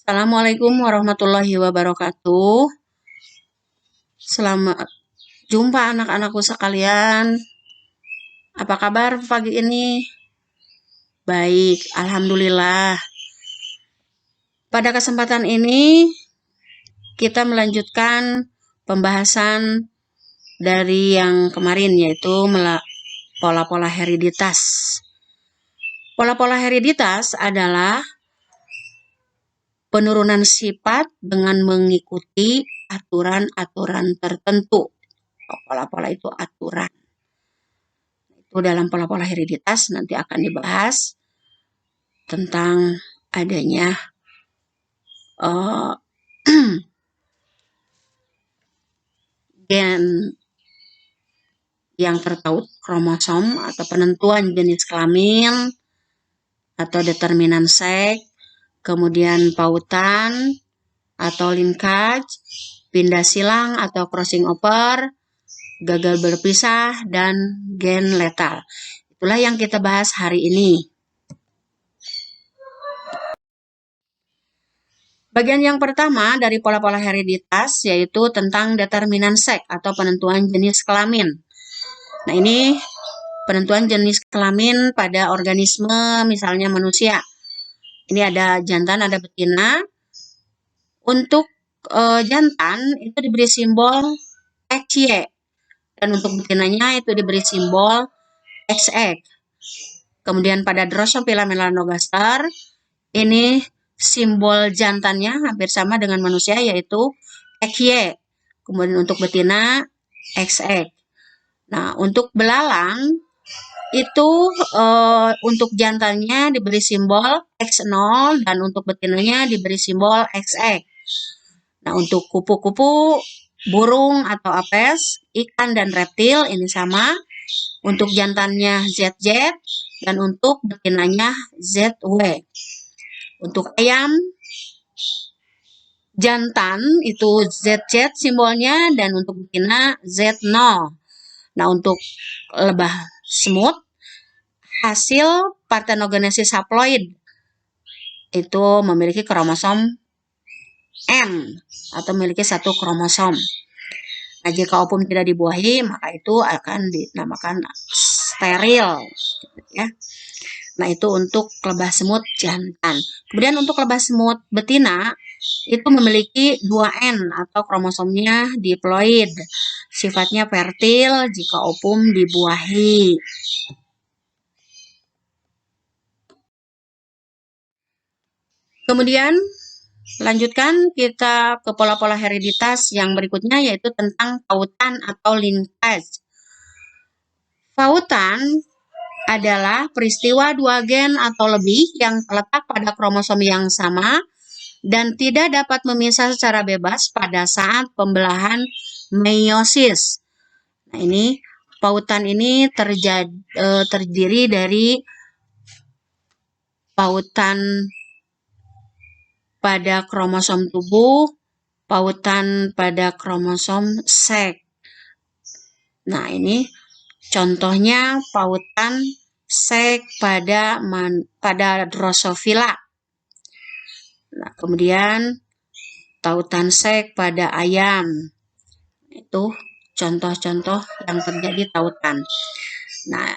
Assalamualaikum warahmatullahi wabarakatuh. Selamat jumpa anak-anakku sekalian. Apa kabar pagi ini? Baik, alhamdulillah. Pada kesempatan ini kita melanjutkan pembahasan dari yang kemarin, yaitu pola-pola hereditas. Pola-pola hereditas adalah penurunan sifat dengan mengikuti aturan-aturan tertentu. Pola-pola itu aturan. Itu dalam pola-pola hereditas nanti akan dibahas tentang adanya gen yang tertaut, kromosom atau penentuan jenis kelamin atau determinan seks, kemudian pautan atau linkage, pindah silang atau crossing over, gagal berpisah, dan gen letal. Itulah yang kita bahas hari ini. Bagian yang pertama dari pola-pola hereditas yaitu tentang determinan seks atau penentuan jenis kelamin. Nah, ini penentuan jenis kelamin pada organisme misalnya manusia. Ini ada jantan, ada betina. Untuk jantan itu diberi simbol XY. Dan untuk betinanya itu diberi simbol XX. Kemudian pada Drosophila melanogaster, ini simbol jantannya hampir sama dengan manusia yaitu XY. Kemudian untuk betina XX. Nah, untuk belalang itu untuk jantannya diberi simbol X0 dan untuk betinanya diberi simbol XX. Nah, untuk kupu-kupu, burung atau apes, ikan dan reptil ini sama. Untuk jantannya ZZ dan untuk betinanya ZW. Untuk ayam jantan itu ZZ simbolnya dan untuk betina Z0. Nah, untuk lebah semut hasil parthenogenesis haploid itu memiliki kromosom M atau memiliki satu kromosom. Nah, jika ovum tidak dibuahi maka itu akan dinamakan steril, ya. Nah, itu untuk lebah semut jantan. Kemudian untuk lebah semut betina itu memiliki 2N atau kromosomnya diploid. Sifatnya fertil jika ovum dibuahi. Kemudian lanjutkan kita ke pola-pola hereditas yang berikutnya yaitu tentang pautan atau linkage. Pautan adalah peristiwa dua gen atau lebih yang terletak pada kromosom yang sama dan tidak dapat memisah secara bebas pada saat pembelahan meiosis. Nah, ini pautan ini terdiri dari pautan pada kromosom tubuh, pautan pada kromosom seks. Nah, ini contohnya pautan seks pada Drosophila. Nah, kemudian tautan seks pada ayam. Itu contoh-contoh yang terjadi tautan. Nah,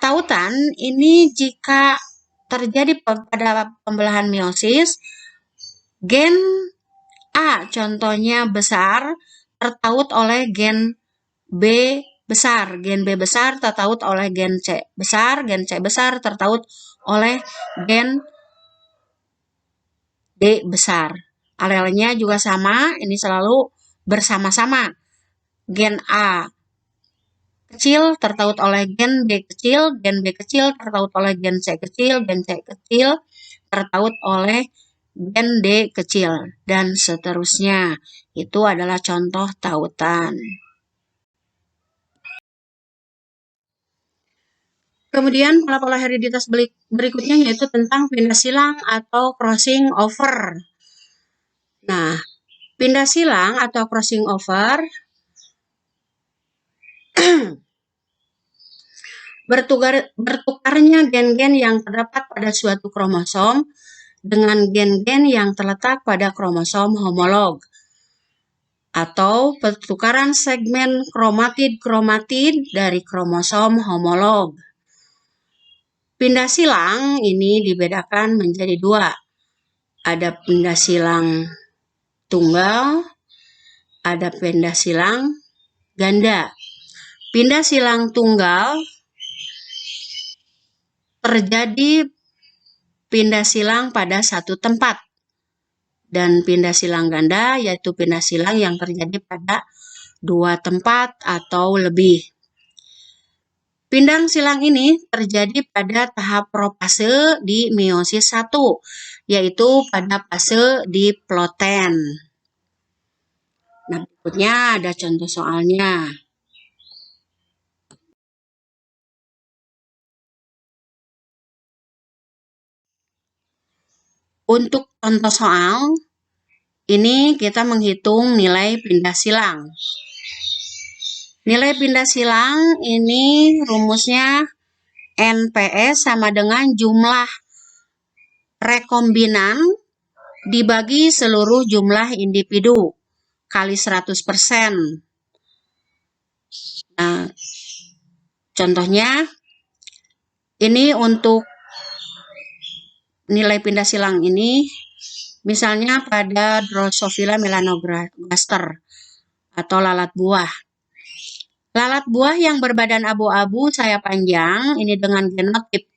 tautan ini jika terjadi pada pembelahan meiosis, gen A contohnya besar tertaut oleh gen B besar. Gen B besar tertaut oleh gen C besar. Gen C besar tertaut oleh gen D besar. Alelnya juga sama, ini selalu bersama-sama. Gen A kecil tertaut oleh gen B kecil, gen B kecil tertaut oleh gen C kecil, gen C kecil tertaut oleh gen D kecil, dan seterusnya. Itu adalah contoh tautan. Kemudian pola-pola hereditas berikutnya yaitu tentang pindah silang atau crossing over. Nah, pindah silang atau crossing over bertukarnya gen-gen yang terdapat pada suatu kromosom dengan gen-gen yang terletak pada kromosom homolog atau pertukaran segmen kromatid-kromatid dari kromosom homolog. Pindah silang ini dibedakan menjadi dua. Ada pindah silang tunggal, ada pindah silang ganda. Pindah silang tunggal terjadi pindah silang pada satu tempat. Dan pindah silang ganda yaitu pindah silang yang terjadi pada dua tempat atau lebih. Pindah silang ini terjadi pada tahap profase di meiosis 1, yaitu pada fase diploten. Nah, berikutnya ada contoh soalnya. Untuk contoh soal, ini kita menghitung nilai pindah silang. Nilai pindah silang ini rumusnya NPS sama dengan jumlah rekombinan dibagi seluruh jumlah individu kali 100%. Nah, contohnya ini untuk nilai pindah silang ini misalnya pada Drosophila melanogaster atau lalat buah. Lalat buah yang berbadan abu-abu sayap panjang ini dengan genotip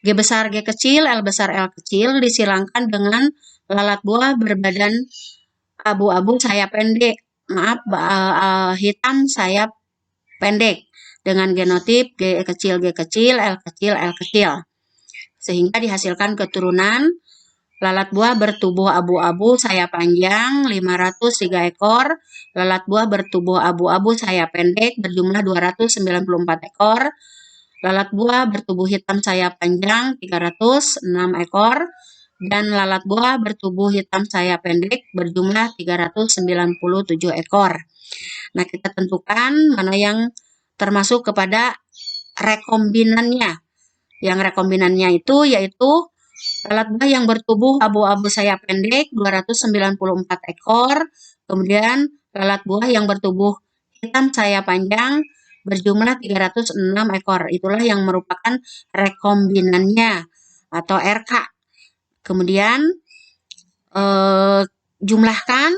G besar G kecil, L besar L kecil disilangkan dengan lalat buah berbadan abu-abu sayap pendek. Hitam sayap pendek dengan genotip G kecil G kecil, L kecil L kecil. Sehingga dihasilkan keturunan lalat buah bertubuh abu-abu sayap panjang 503 ekor, lalat buah bertubuh abu-abu sayap pendek berjumlah 294 ekor, lalat buah bertubuh hitam sayap panjang 306 ekor, dan lalat buah bertubuh hitam sayap pendek berjumlah 397 ekor. Nah, kita tentukan mana yang termasuk kepada rekombinannya. Yang rekombinannya itu yaitu lalat buah yang bertubuh abu-abu sayap pendek 294 ekor, kemudian lalat buah yang bertubuh hitam sayap panjang berjumlah 306 ekor. Itulah yang merupakan rekombinannya atau RK. Kemudian jumlahkan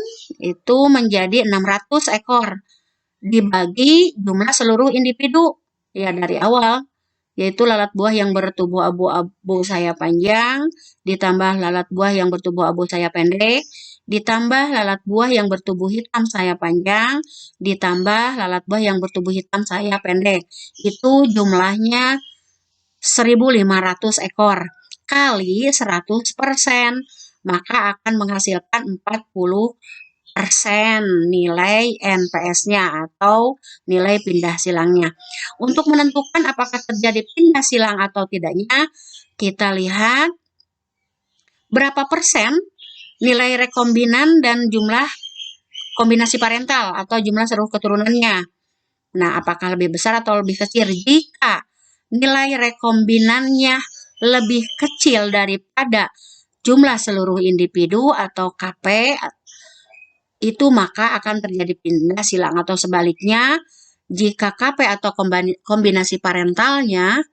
itu menjadi 600 ekor dibagi jumlah seluruh individu ya dari awal, yaitu lalat buah yang bertubuh abu-abu sayap panjang, ditambah lalat buah yang bertubuh abu sayap pendek, ditambah lalat buah yang bertubuh hitam sayap panjang, ditambah lalat buah yang bertubuh hitam sayap pendek. Itu jumlahnya 1.500 ekor kali 100%, maka akan menghasilkan 40% nilai NPS-nya atau nilai pindah silangnya. Untuk menentukan apakah terjadi pindah silang atau tidaknya, kita lihat berapa persen nilai rekombinan dan jumlah kombinasi parental atau jumlah seluruh keturunannya. Nah, apakah lebih besar atau lebih kecil? Jika nilai rekombinannya lebih kecil daripada jumlah seluruh individu atau KP, itu maka akan terjadi pindah silang, atau sebaliknya jika KP atau kombinasi parentalnya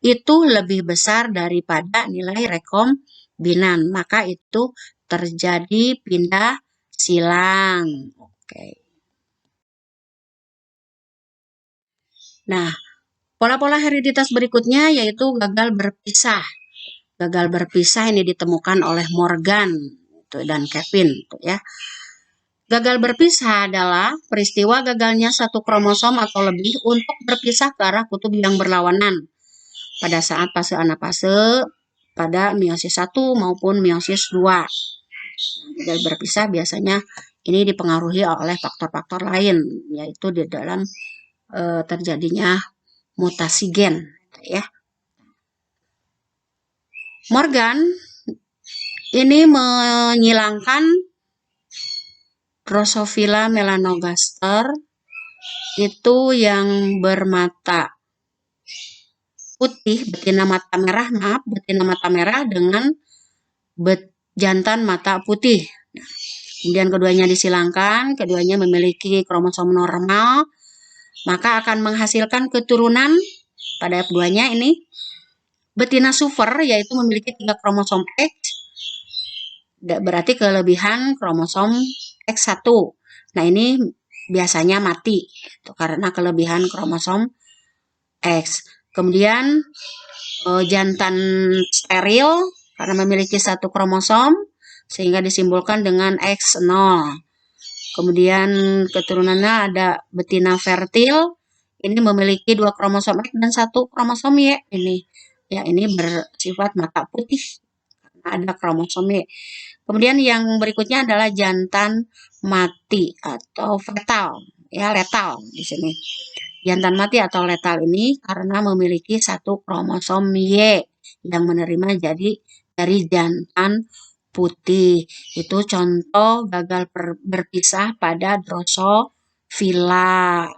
itu lebih besar daripada nilai rekombinan, maka itu terjadi pindah silang. Oke. Nah, pola-pola hereditas berikutnya yaitu gagal berpisah. Gagal berpisah ini ditemukan oleh Morgan dan Kevin, ya. Gagal berpisah adalah peristiwa gagalnya satu kromosom atau lebih untuk berpisah ke arah kutub yang berlawanan pada saat fase anafase pada meiosis 1 maupun meiosis 2. Gagal berpisah biasanya ini dipengaruhi oleh faktor-faktor lain, yaitu di dalam terjadinya mutasi gen, ya. Morgan ini menyilangkan Drosophila melanogaster itu yang bermata putih, betina mata merah dengan jantan mata putih. Kemudian keduanya disilangkan, keduanya memiliki kromosom normal, maka akan menghasilkan keturunan pada F2-nya ini betina super, yaitu memiliki 3 kromosom X, berarti kelebihan kromosom X1. Nah, ini biasanya mati karena kelebihan kromosom X. Kemudian jantan steril karena memiliki 1 kromosom sehingga disimbolkan dengan X0. Kemudian keturunannya ada betina fertil, ini memiliki 2 kromosom X dan 1 kromosom Y. Ini bersifat mata putih karena ada kromosom Y. Kemudian yang berikutnya adalah jantan mati atau fetal, letal di sini. Jantan mati atau letal ini karena memiliki 1 kromosom Y yang menerima jadi dari jantan putih. Itu contoh gagal berpisah pada Drosophila.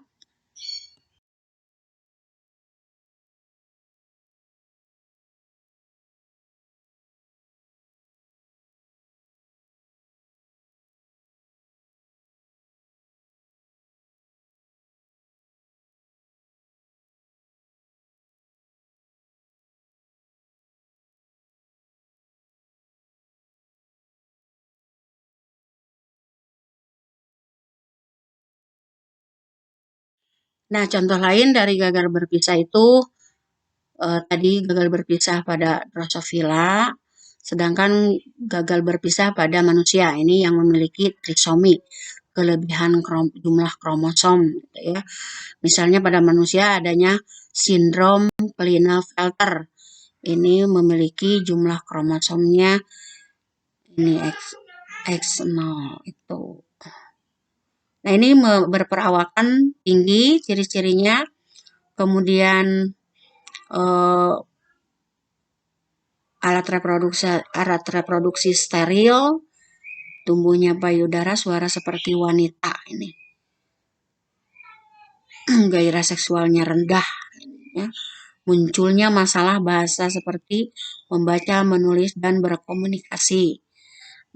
Nah, contoh lain dari gagal berpisah itu tadi gagal berpisah pada Drosophila, sedangkan gagal berpisah pada manusia ini yang memiliki trisomi, kelebihan jumlah kromosom, gitu ya. Misalnya pada manusia adanya sindrom Klinefelter, ini memiliki jumlah kromosomnya ini X0 itu. Nah, ini berperawakan tinggi ciri-cirinya, kemudian alat reproduksi steril, tumbuhnya payudara, suara seperti wanita ini. Gairah seksualnya rendah, ya. Munculnya masalah bahasa seperti membaca, menulis, dan berkomunikasi.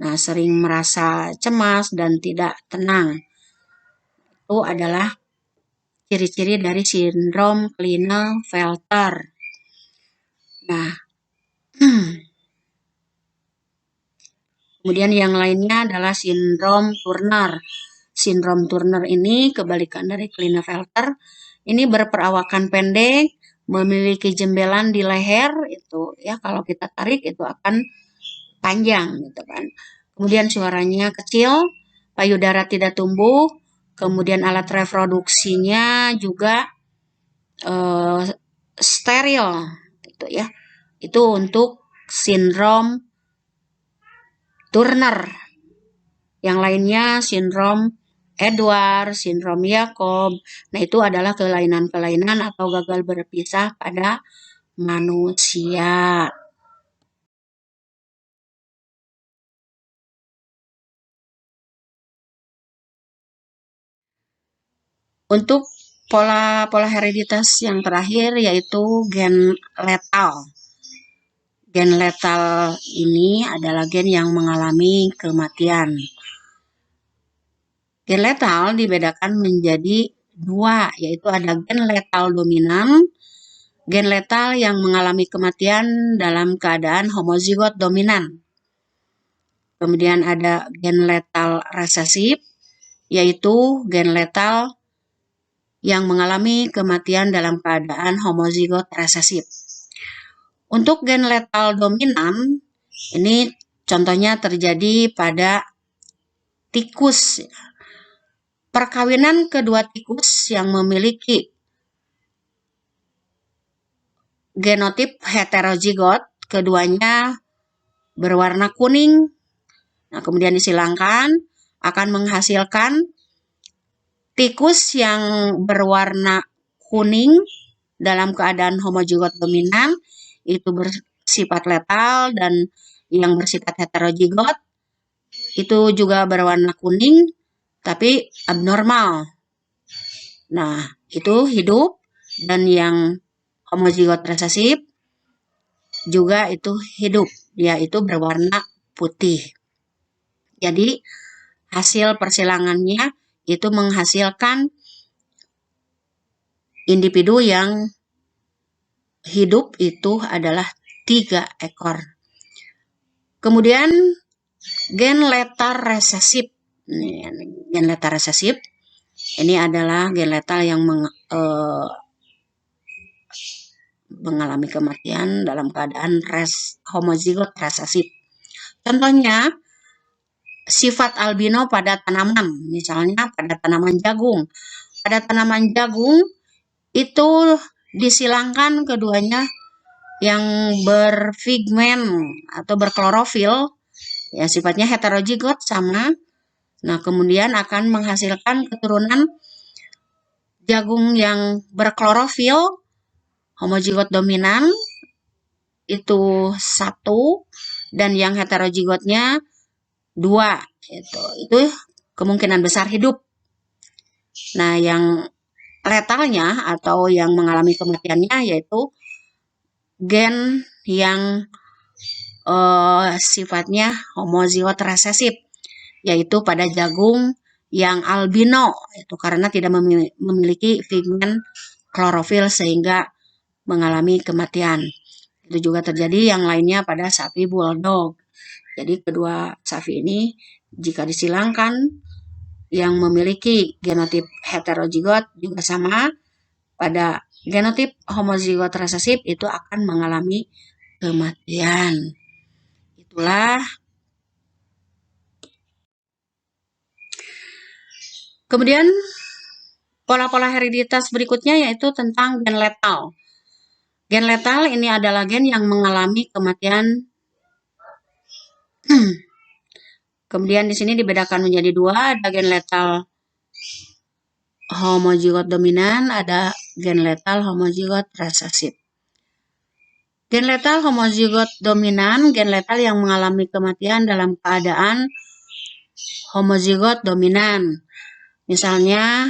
Nah, sering merasa cemas dan tidak tenang. Itu adalah ciri-ciri dari sindrom Klinefelter. Nah, kemudian yang lainnya adalah sindrom Turner. Sindrom Turner ini kebalikan dari Klinefelter. Ini berperawakan pendek, memiliki jembelan di leher, itu ya kalau kita tarik itu akan panjang gitu kan. Kemudian suaranya kecil, payudara tidak tumbuh, kemudian alat reproduksinya juga steril gitu ya. Itu untuk sindrom Turner. Yang lainnya sindrom Edwards, sindrom Jacob. Nah, itu adalah kelainan-kelainan atau gagal berpisah pada manusia. Untuk pola hereditas yang terakhir yaitu gen letal. Gen letal ini adalah gen yang mengalami kematian. Gen letal dibedakan menjadi 2, yaitu ada gen letal dominan, gen letal yang mengalami kematian dalam keadaan homozigot dominan. Kemudian ada gen letal resesif, yaitu gen letal yang mengalami kematian dalam keadaan homozigot resesif. Untuk gen letal dominan, ini contohnya terjadi pada tikus. Perkawinan kedua tikus yang memiliki genotip heterozigot, keduanya berwarna kuning. Nah, kemudian disilangkan akan menghasilkan tikus yang berwarna kuning dalam keadaan homozigot dominan itu bersifat letal, dan yang bersifat heterozigot itu juga berwarna kuning tapi abnormal. Nah, itu hidup, dan yang homozigot resesif juga itu hidup, yaitu berwarna putih. Jadi hasil persilangannya itu menghasilkan individu yang hidup itu adalah 3 ekor. Kemudian gen letal resesif. Gen letal resesif ini adalah gen letal yang mengalami kematian dalam keadaan homozigot resesif. Contohnya sifat albino pada tanaman, misalnya pada tanaman jagung. Pada tanaman jagung itu disilangkan keduanya yang berpigmen atau berklorofil, ya sifatnya heterozigot sama. Nah, kemudian akan menghasilkan keturunan jagung yang berklorofil homozigot dominan itu 1 dan yang heterozigotnya 2. Itu kemungkinan besar hidup. Nah, yang letalnya atau yang mengalami kematiannya yaitu gen yang sifatnya homozigot resesif, yaitu pada jagung yang albino, itu karena tidak memiliki pigmen klorofil sehingga mengalami kematian. Itu juga terjadi yang lainnya pada sapi bulldog. Jadi kedua sapi ini jika disilangkan yang memiliki genotip heterozigot juga sama pada genotip homozigot resesif itu akan mengalami kematian. Itulah. Kemudian pola-pola hereditas berikutnya yaitu tentang gen letal. Gen letal ini adalah gen yang mengalami kematian. Kemudian di sini dibedakan menjadi 2, ada gen letal homozigot dominan, ada gen letal homozigot resesif. Gen letal homozigot dominan, gen letal yang mengalami kematian dalam keadaan homozigot dominan. Misalnya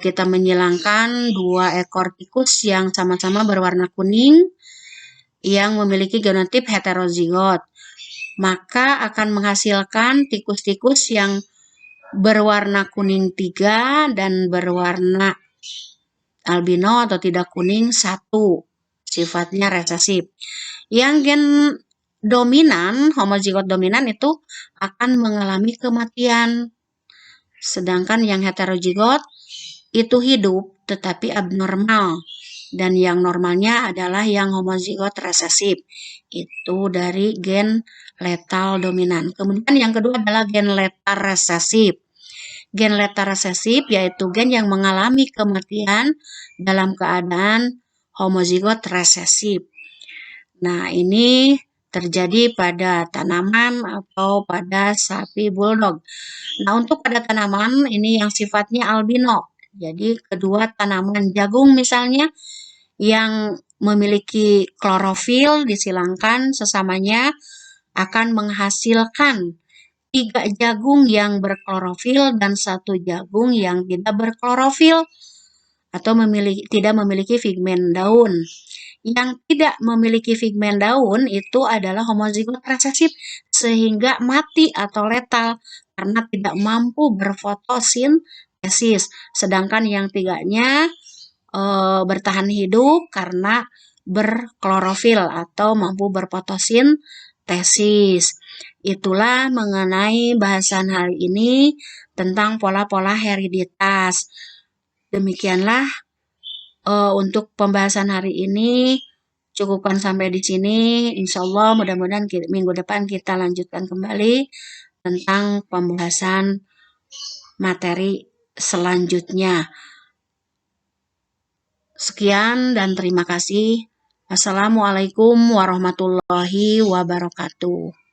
kita menyilangkan 2 ekor tikus yang sama-sama berwarna kuning yang memiliki genotip heterozigot, maka akan menghasilkan tikus-tikus yang berwarna kuning 3 dan berwarna albino atau tidak kuning 1, sifatnya resesif. Yang gen dominan, homozigot dominan itu akan mengalami kematian. Sedangkan yang heterozigot itu hidup tetapi abnormal. Dan yang normalnya adalah yang homozigot resesif. Itu dari gen letal dominan. Kemudian yang kedua adalah gen letal resesif. Gen letal resesif yaitu gen yang mengalami kematian dalam keadaan homozigot resesif. Nah, ini terjadi pada tanaman atau pada sapi bulldog. Nah, untuk pada tanaman ini yang sifatnya albino. Jadi kedua tanaman jagung misalnya yang memiliki klorofil disilangkan sesamanya akan menghasilkan 3 jagung yang berklorofil dan 1 jagung yang tidak berklorofil atau tidak memiliki pigmen daun. Yang tidak memiliki pigmen daun itu adalah homozigot resesif sehingga mati atau letal karena tidak mampu berfotosintesis. Sedangkan yang 3-nya bertahan hidup karena berklorofil atau mampu berfotosintesis. Itulah mengenai bahasan hari ini tentang pola-pola hereditas. Demikianlah untuk pembahasan hari ini. Cukupkan sampai di sini. Insya Allah mudah-mudahan minggu depan kita lanjutkan kembali tentang pembahasan materi selanjutnya. Sekian dan terima kasih. Assalamualaikum warahmatullahi wabarakatuh.